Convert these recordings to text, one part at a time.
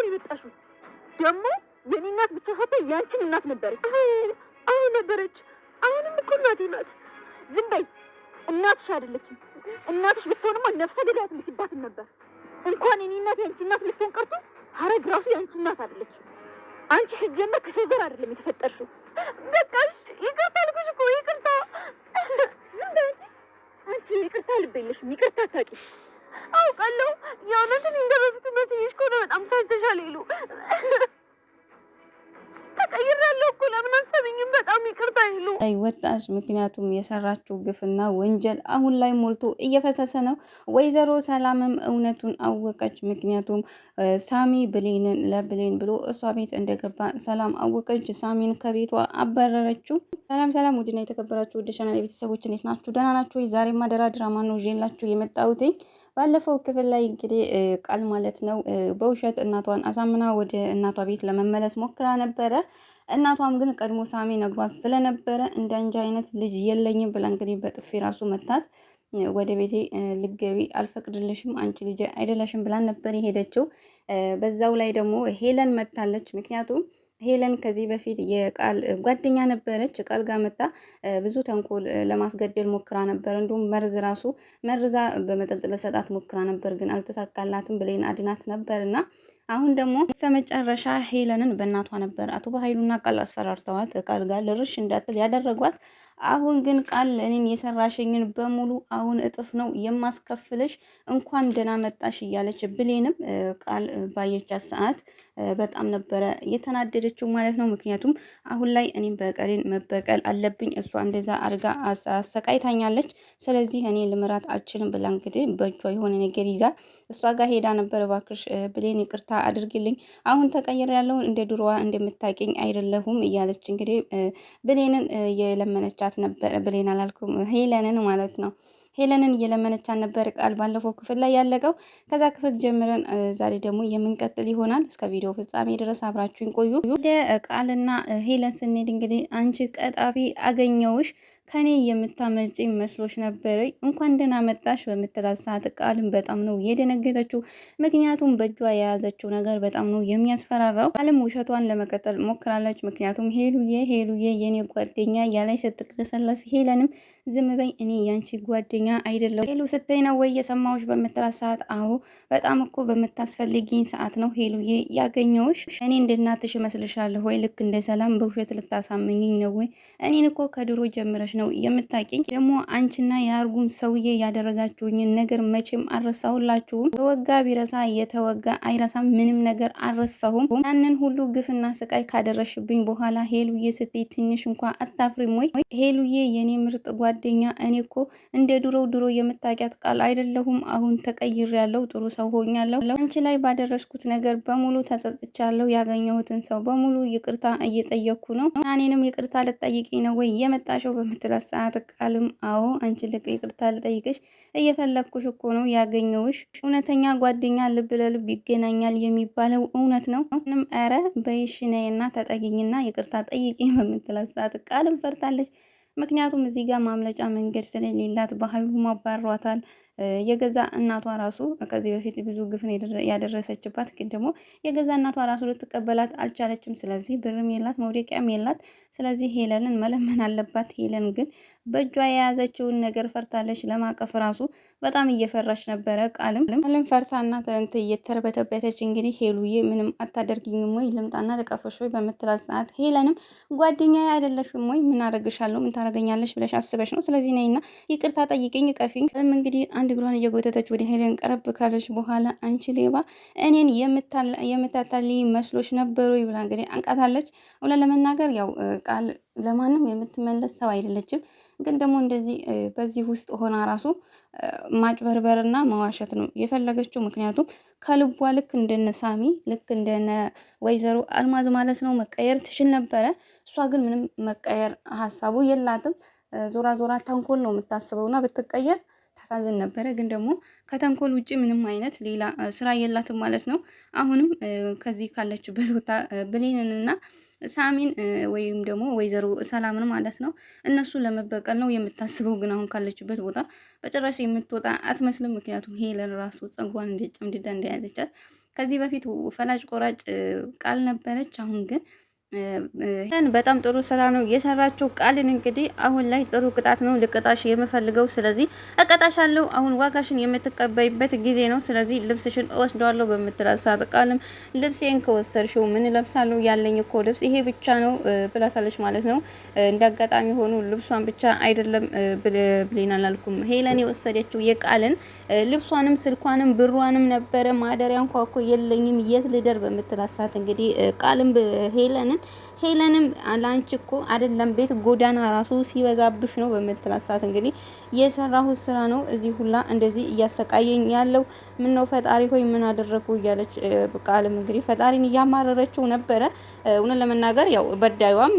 ነበር የመጣሽው? ደግሞ የኔ እናት ብቻ ሳትሆን ያንቺን እናት ነበረች። አዎ ነበረች። አሁንም እኮ እናቴ ናት። ዝም በይ። እናትሽ አይደለችም። እናትሽ ብትሆንማ ነፍሰ ገዳይ አትልኪባትም ነበር። እንኳን የኔ እናት ያንቺ እናት ልትሆን ቀርቶ ሀረግ ራሱ ያንቺ እናት አይደለችም። አንቺ ሲጀመር ከሰው ዘር አይደለም የተፈጠርሽው። በቃሽ፣ ይቅርታ አልኩሽ እኮ ይቅርታ። ዝም በይ እንጂ አንቺ ይቅርታ ልብ የለሽም። ይቅርታ አታውቂም። አውቃለሁ። የእውነትን እንደ በፊቱ መስዬሽ ከሆነ በጣም ሳስተሻል ይሉ ተቀይሬያለሁ እኮ ለምን አሰብኝም? በጣም ይቅርታ ይሉ ወጣች። ምክንያቱም የሰራችው ግፍና ወንጀል አሁን ላይ ሞልቶ እየፈሰሰ ነው። ወይዘሮ ሰላምም እውነቱን አወቀች። ምክንያቱም ሳሚ ብሌንን ለብሌን ብሎ እሷ ቤት እንደገባ ሰላም አወቀች። ሳሚን ከቤቷ አባረረችው። ሰላም ውድና የተከበራችሁ ውድ ቻናል ቤተሰቦች እንዴት ናችሁ? ደህና ናችሁ? ዛሬም አደራ ድራማ ነው ይዤላችሁ የመጣሁት። ባለፈው ክፍል ላይ እንግዲህ ቃል ማለት ነው በውሸት እናቷን አሳምና ወደ እናቷ ቤት ለመመለስ ሞክራ ነበረ። እናቷም ግን ቀድሞ ሳሚ ነግሯት ስለነበረ እንዳንቺ አይነት ልጅ የለኝም ብላ እንግዲህ በጥፊ ራሱ መታት። ወደ ቤቴ ልገቢ አልፈቅድልሽም፣ አንቺ ልጅ አይደለሽም ብላ ነበር የሄደችው። በዛው ላይ ደግሞ ሄለን መታለች። ምክንያቱም ሄለን ከዚህ በፊት የቃል ጓደኛ ነበረች። ቃል ጋር መጣ ብዙ ተንኮል ለማስገደል ሞክራ ነበር። እንዲሁም መርዛ በመጠጥ ለሰጣት ሞክራ ነበር፣ ግን አልተሳካላትም። ብሌን አድናት ነበርና አሁን ደግሞ ተመጨረሻ ሄለንን በእናቷ ነበር አቶ በኃይሉና ቃል አስፈራርተዋት ቃል ጋር ልርሽ እንዳትል ያደረጓት። አሁን ግን ቃል እኔን የሰራሽኝን በሙሉ አሁን እጥፍ ነው የማስከፍልሽ፣ እንኳን ደህና መጣሽ እያለች ብሌንም ቃል ባየቻት ሰዓት በጣም ነበረ የተናደደችው ማለት ነው። ምክንያቱም አሁን ላይ እኔም በቀሌን መበቀል አለብኝ፣ እሷ እንደዛ አድርጋ አሰቃይታኛለች፣ ስለዚህ እኔ ልምራት አልችልም ብላ እንግዲህ በእጇ የሆነ ነገር ይዛ እሷ ጋር ሄዳ ነበር። እባክሽ ብሌን ይቅርታ አድርግልኝ፣ አሁን ተቀይር ያለው እንደ ድሮዋ እንደምታውቂኝ አይደለሁም እያለች እንግዲህ ብሌንን የለመነቻት ነበር። ብሌን አላልኩም ሄለንን ማለት ነው። ሄለንን እየለመነቻት ነበር ቃል ባለፈው ክፍል ላይ ያለቀው። ከዛ ክፍል ጀምረን ዛሬ ደግሞ የምንቀጥል ይሆናል። እስከ ቪዲዮ ፍጻሜ ድረስ አብራችሁን ቆዩ። ወደ ቃልና ሄለን ስንሄድ እንግዲህ አንቺ ቀጣፊ አገኘውሽ፣ ከኔ የምታመልጪ መስሎሽ ነበረ፣ እንኳን ደህና መጣሽ በምትላት ሰዓት ቃልም በጣም ነው የደነገጠችው። ምክንያቱም በእጇ የያዘችው ነገር በጣም ነው የሚያስፈራራው። ቃልም ውሸቷን ለመቀጠል ሞክራለች። ምክንያቱም ሄሉዬ የኔ ጓደኛ ያለች ስትቅለሰለስ፣ ሄለንም ዝም በይ እኔ ያንቺ ጓደኛ አይደለሁ ሄሉ ስትይ ነው ወይ የሰማሁሽ በምትላት ሰዓት፣ አዎ በጣም እኮ በምታስፈልጊኝ ሰዓት ነው ሄሉዬ ያገኘሁሽ። እኔ እንደ እናትሽ እመስልሻለሁ ወይ? ልክ እንደ ሰላም በውሸት ልታሳምኝኝ ነው ወይ? እኔን እኮ ከድሮ ጀምረሽ ነው የምታውቂኝ። ደግሞ አንቺና የአርጉም ሰውዬ ያደረጋችሁኝን ነገር መቼም አልረሳሁላችሁም። በወጋ ቢረሳ የተወጋ አይረሳም። ምንም ነገር አልረሳሁም። ያንን ሁሉ ግፍና ስቃይ ካደረሽብኝ በኋላ ሄሉዬ ስትይ ትንሽ እንኳ አታፍሪም ወይ? ሄሉዬ የኔ ምርጥ ጓደኛ፣ እኔ እኮ እንደ ድሮ የምታውቂያት ቃል አይደለሁም። አሁን ተቀይሬያለሁ፣ ጥሩ ሰው ሆኛለሁ። አንቺ ላይ ባደረስኩት ነገር በሙሉ ተጸጽቻለሁ። ያገኘሁትን ሰው በሙሉ ይቅርታ እየጠየቅኩ ነው። እኔንም ይቅርታ ልጠይቅኝ ነው ወይ የመጣሽው በምትላት ሰዓት ቃልም አዎ አንቺ ልቅ ይቅርታ ልጠይቅሽ እየፈለግኩሽ እኮ ነው ያገኘሁሽ። እውነተኛ ጓደኛ ልብ ለልብ ይገናኛል የሚባለው እውነት ነው። ምንም ኧረ በይሽ ነይና ተጠጊኝና ይቅርታ ጠይቂኝ በምትላት ሰዓት ቃልም ፈርታለች። ምክንያቱም እዚህ ጋር ማምለጫ መንገድ ስለሌላት በኃይሉ ማባሯታል። የገዛ እናቷ ራሱ ከዚህ በፊት ብዙ ግፍን ያደረሰችባት፣ ግን ደግሞ የገዛ እናቷ ራሱ ልትቀበላት አልቻለችም። ስለዚህ ብርም የላት መውደቂያም የላት። ስለዚህ ሄለንን መለመን አለባት። ሄለን ግን በእጇ የያዘችውን ነገር ፈርታለች። ለማቀፍ ራሱ በጣም እየፈራች ነበረ። ቃልም ፈርታና ተንት እየተርበተበተች እንግዲህ ሄሉዬ ምንም አታደርጊኝም ወይ ልምጣና ልቀፍሽ ወይ በምትላት ሰዓት ሄለንም ጓደኛዬ አይደለሽም ወይ? ምን አደርግሻለሁ? ምን ታደርገኛለሽ ብለሽ አስበሽ ነው? ስለዚህ ነይና ይቅርታ ጠይቅኝ፣ ቀፊኝ። እንግዲህ አንድ እግሯን እየጎተተች ወደ ሄለን ቀረብ ካለች በኋላ አንቺ ሌባ እኔን የምታታልይ መስሎች ነበሩ ብላ እንግዲህ አንቃታለች። እውነት ለመናገር ያው ቃል ለማንም የምትመለስ ሰው አይደለችም። ግን ደግሞ እንደዚህ በዚህ ውስጥ ሆና ራሱ ማጭበርበርና መዋሸት ነው የፈለገችው። ምክንያቱም ከልቧ ልክ እንደነ ሳሚ ልክ እንደነ ወይዘሮ አልማዝ ማለት ነው መቀየር ትችል ነበረ። እሷ ግን ምንም መቀየር ሀሳቡ የላትም። ዞራ ተንኮል ነው የምታስበውና ብትቀየር ታሳዝን ነበረ። ግን ደግሞ ከተንኮል ውጭ ምንም አይነት ሌላ ስራ የላትም ማለት ነው። አሁንም ከዚህ ካለችበት ቦታ ብሌንንና ሳሚን ወይም ደግሞ ወይዘሮ ሰላምን ማለት ነው እነሱ ለመበቀል ነው የምታስበው። ግን አሁን ካለችበት ቦታ በጭራሽ የምትወጣ አትመስልም። ምክንያቱም ሄለን ራሱ ጸጉሯን እንደጨምድዳ እንደያዘቻት ከዚህ በፊት ፈላጭ ቆራጭ ቃል ነበረች። አሁን ግን በጣም ጥሩ ስራ ነው የሰራችው። ቃልን እንግዲህ አሁን ላይ ጥሩ ቅጣት ነው ልቅጣሽ የምፈልገው። ስለዚህ እቀጣሻለሁ። አሁን ዋጋሽን የምትቀበይበት ጊዜ ነው። ስለዚህ ልብስሽን እወስደዋለሁ በምትላት ሰዓት ቃልም ልብሴን ከወሰድሽው ምን ለብሳለሁ? ያለኝ እኮ ልብስ ይሄ ብቻ ነው ብላታለች ማለት ነው። እንደ አጋጣሚ ሆኑ ልብሷን ብቻ አይደለም ብሌን አላልኩም፣ ሄለን የወሰደችው የቃልን ልብሷንም ስልኳንም ብሯንም ነበረ። ማደሪያ እንኳ እኮ የለኝም የት ልደር በምትላት ሰዓት እንግዲህ ቃልም ሄለንም ላንቺ እኮ አይደለም ቤት ጎዳና ራሱ ሲበዛብሽ ነው በምትላት ሰዓት እንግዲህ የሰራሁት ስራ ነው እዚህ ሁላ እንደዚህ እያሰቃየኝ ያለው ምን ነው ፈጣሪ ሆይ ምን አደረኩ እያለች ቃልም እንግዲህ ፈጣሪን እያማረረችው ነበረ። እውነት ለመናገር ያው በዳዩዋም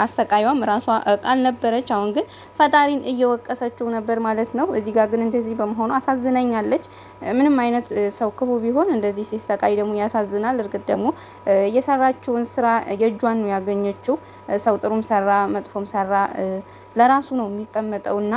አሰቃዩዋም ራሷ ቃል ነበረች። አሁን ግን ፈጣሪን እየወቀሰችው ነበር ማለት ነው። እዚህ ጋር ግን እንደዚህ በመሆኑ አሳዝነኛለች። ምንም አይነት ሰው ክፉ ቢሆን እንደዚህ ሲሰቃይ ደግሞ ያሳዝናል። እርግጥ ደግሞ የሰራችውን ስራ የእጇን ነው ያገኘችው። ሰው ጥሩም ሰራ መጥፎም ሰራ ለራሱ ነው የሚቀመጠውና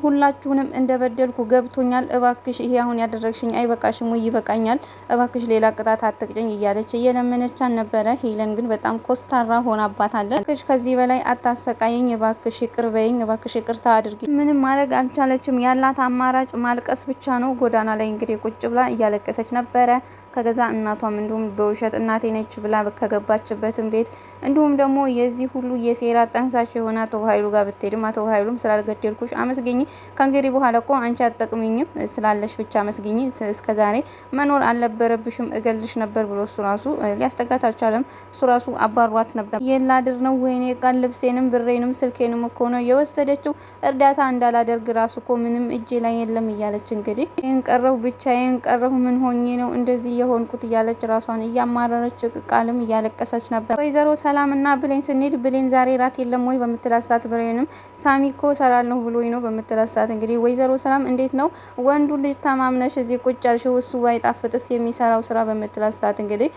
ሁላችሁንም እንደበደልኩ ገብቶኛል። እባክሽ ይሄ አሁን ያደረግሽኝ አይበቃሽም ወይ? ይበቃኛል። እባክሽ ሌላ ቅጣት አትቅጭኝ እያለች እየለመነቻን ነበረ። ሄለን ግን በጣም ኮስታራ ሆናባታለች። እባክሽ ከዚህ በላይ አታሰቃየኝ፣ እባክሽ ይቅር በይኝ፣ እባክሽ ይቅርታ አድርጊ። ምንም ማድረግ አልቻለችም። ያላት አማራጭ ማልቀስ ብቻ ነው። ጎዳና ላይ እንግዲህ ቁጭ ብላ እያለቀሰች ነበረ። ከገዛ እናቷም እንዲሁም በውሸት እናቴ ነች ብላ ከገባችበትም ቤት እንዲሁም ደግሞ የዚህ ሁሉ የሴራ ጠንሳሽ የሆነ አቶ ኃይሉ ጋር ብትሄድም አቶ ኃይሉም ስላልገደልኩሽ አመስግኝ፣ ከእንግዲህ በኋላ እኮ አንቺ አትጠቅሚኝም፣ ስላለሽ ብቻ አመስግኝ፣ እስከዛሬ መኖር አልነበረብሽም፣ እገልሽ ነበር ብሎ እሱ ራሱ ሊያስጠጋት አልቻለም። እሱ ራሱ አባሯት ነበር። የላድር ነው ወይኔ ቃል ልብሴንም ብሬንም ስልኬንም እኮ ነው የወሰደችው፣ እርዳታ እንዳላደርግ ራሱ እኮ ምንም እጄ ላይ የለም እያለች እንግዲህ ይህን ቀረው ብቻዬን ቀረሁ ምን ሆኜ ነው እንደዚህ የሆንኩት እያለች ራሷን እያማረረች ቃልም እያለቀሰች ነበር። ወይዘሮ ሰላምና ብሌን ስንሄድ ብሌን ዛሬ ራት የለም ወይ በምትላት ሰዓት ብሌንም ሳሚ እኮ ሰራለሁ ብሎኝ ነው በምትላት ሰዓት እንግዲህ ወይዘሮ ሰላም እንዴት ነው ወንዱ ልጅ ተማምነሽ እዚህ ቁጭ ያልሽው እሱ ባይጣፍጥስ የሚሰራው ስራ በምትላት ሰዓት እንግዲህ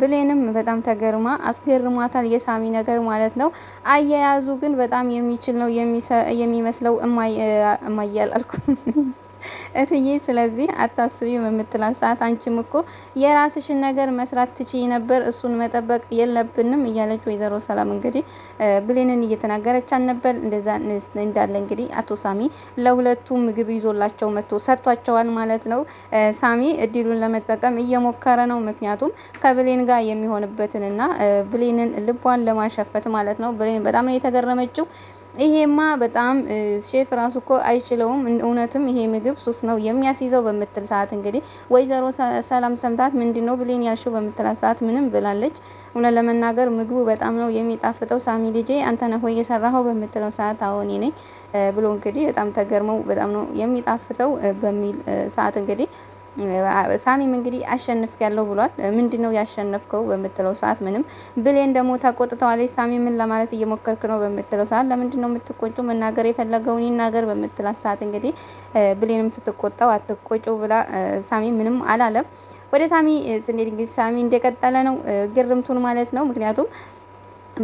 ብሌንም በጣም ተገርማ አስገርሟታል። የሳሚ ነገር ማለት ነው። አያያዙ ግን በጣም የሚችል ነው የሚመስለው። እማያል አልኩ እትዬ ስለዚህ አታስቢ በምትላት ሰዓት አንቺም እኮ የራስሽን ነገር መስራት ትችይ ነበር፣ እሱን መጠበቅ የለብንም እያለች ወይዘሮ ሰላም እንግዲህ ብሌንን እየተናገረቻት ነበር። እንደዛ እንዳለ እንግዲህ አቶ ሳሚ ለሁለቱ ምግብ ይዞላቸው መጥቶ ሰጥቷቸዋል ማለት ነው። ሳሚ እድሉን ለመጠቀም እየሞከረ ነው። ምክንያቱም ከብሌን ጋር የሚሆንበትንና ብሌንን ልቧን ለማሸፈት ማለት ነው። ብሌን በጣም ነው የተገረመችው። ይሄማ በጣም ሼፍ ራሱ እኮ አይችለውም፣ እውነትም ይሄ ምግብ ሱስ ነው የሚያስይዘው በምትል ሰዓት እንግዲህ ወይዘሮ ሰላም ሰምታት ምንድነው ብሌን ያልሽው በምትላት ሰዓት ምንም ብላለች። እውነት ለመናገር ምግቡ በጣም ነው የሚጣፍጠው። ሳሚ ልጄ አንተ ነህ ወይ የሰራኸው በምትለው ሰዓት አዎ እኔ ነኝ ብሎ እንግዲህ በጣም ተገርመው በጣም ነው የሚጣፍጠው በሚል ሰዓት እንግዲህ ሳሚም እንግዲህ አሸንፍ ያለው ብሏል። ምንድነው ያሸነፍከው በምትለው ሰዓት ምንም። ብሌን ደግሞ ተቆጥተዋለች። ሳሚ ምን ለማለት እየሞከርክ ነው በምትለው ሰዓት ለምንድነው የምትቆጩ? መናገር የፈለገውን ይናገር በምትላት ሰዓት እንግዲህ ብሌንም ስትቆጣው አትቆጩ ብላ ሳሚ ምንም አላለም። ወደ ሳሚ ስንሄድ እንግዲህ ሳሚ እንደቀጠለ ነው ግርምቱን ማለት ነው። ምክንያቱም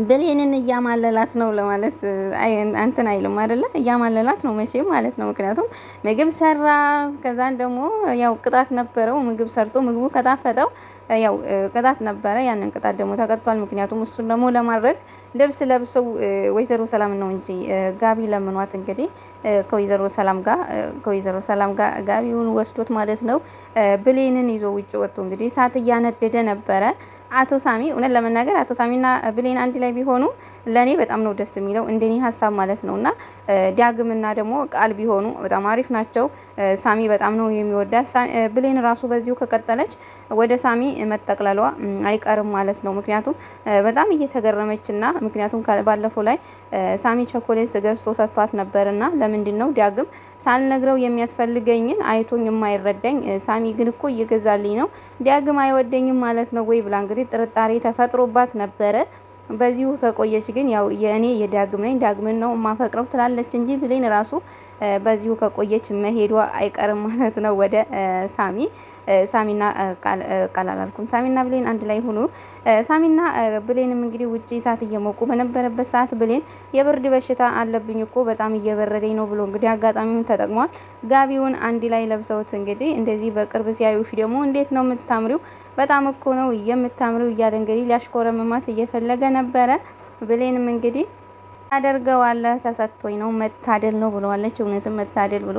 ብሌንን እያማለላት ነው ለማለት እንትን አይልም አይደለ? እያማለላት ነው መቼም ማለት ነው። ምክንያቱም ምግብ ሰራ፣ ከዛን ደግሞ ያው ቅጣት ነበረው። ምግብ ሰርቶ ምግቡ ከጣፈጠው ያው ቅጣት ነበረ። ያንን ቅጣት ደግሞ ተቀጥቷል። ምክንያቱም እሱን ደግሞ ለማድረግ ልብስ ለብሰው ወይዘሮ ሰላም ነው እንጂ ጋቢ ለምኗት እንግዲህ ከወይዘሮ ሰላም ጋር ጋቢውን ወስዶት ማለት ነው። ብሌንን ይዞ ውጭ ወጥቶ እንግዲህ እሳት እያነደደ ነበረ። አቶ ሳሚ እውነት ለመናገር አቶ ሳሚና ብሌን አንድ ላይ ቢሆኑ ለኔ በጣም ነው ደስ የሚለው እንደኔ ሀሳብ ማለት ነውና ዳግምና ደግሞ ቃል ቢሆኑ በጣም አሪፍ ናቸው። ሳሚ በጣም ነው የሚወዳት። ብሌን ራሱ በዚሁ ከቀጠለች ወደ ሳሚ መጠቅለሏ አይቀርም ማለት ነው። ምክንያቱም በጣም እየተገረመችና ምክንያቱም ባለፈው ላይ ሳሚ ቸኮሌት ገዝቶ ሰጥቷት ነበርና ለምንድን ነው ዳግም ሳልነግረው የሚያስፈልገኝን አይቶኝ የማይረዳኝ ሳሚ ግን እኮ እየገዛልኝ ነው ዳግም አይወደኝም ማለት ነው ወይ ብላ እንግዲህ ጥርጣሬ ተፈጥሮባት ነበረ። በዚሁ ከቆየች ግን ያው የእኔ የዳግም ነኝ ዳግምን ነው የማፈቅረው ትላለች እንጂ ብሌን ራሱ በዚሁ ከቆየች መሄዷ አይቀርም ማለት ነው ወደ ሳሚ። ሳሚና ቃል አላልኩም፣ ሳሚና ብሌን አንድ ላይ ሆኖ ሳሚና ብሌንም እንግዲህ ውጪ እሳት እየሞቁ በነበረበት ሰዓት ብሌን የብርድ በሽታ አለብኝ እኮ በጣም እየበረደኝ ነው ብሎ እንግዲህ አጋጣሚውን ተጠቅሟል። ጋቢውን አንድ ላይ ለብሰውት እንግዲህ እንደዚህ በቅርብ ሲያዩሽ ደግሞ እንዴት ነው የምታምሪው፣ በጣም እኮ ነው የምታምሪው እያለ እንግዲህ ሊያሽኮረመማት እየፈለገ ነበረ። ብሌንም እንግዲህ አደርገዋለሁ ተሰጥቶኝ ነው መታደል ነው ብለዋለች። እውነትም መታደል ብሎ